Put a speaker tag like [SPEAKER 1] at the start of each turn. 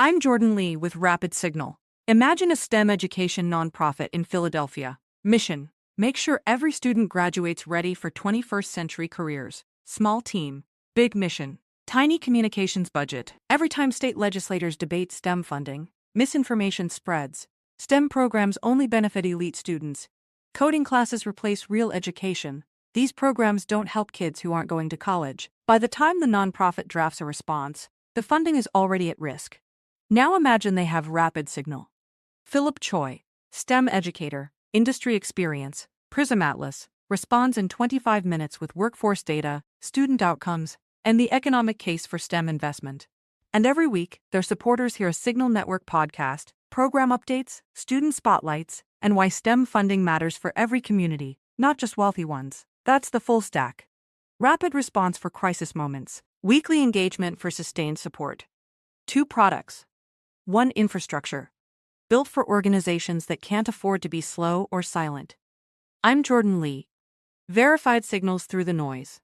[SPEAKER 1] I'm Jordan Lee with Rapid Signal. Imagine a STEM education nonprofit in Philadelphia. Mission: make sure every student graduates ready for 21st century careers. Small team, big mission. Tiny communications budget. Every time state legislators debate STEM funding, misinformation spreads. STEM programs only benefit elite students. Coding classes replace real education. These programs don't help kids who aren't going to college. By the time the nonprofit drafts a response, the funding is already at risk. Now imagine they have Rapid Signal. Philip Choi, STEM educator, industry experience, Prism Atlas, responds in 25 minutes with workforce data, student outcomes, and the economic case for STEM investment. And every week, their supporters hear a Signal Network podcast, program updates, student spotlights, and why STEM funding matters for every community, not just wealthy ones. That's the full stack. Rapid response for crisis moments. Weekly engagement for sustained support. 2 products. 1 infrastructure. Built for organizations that can't afford to be slow or silent. I'm Jordan Lee. Verified signals through the noise.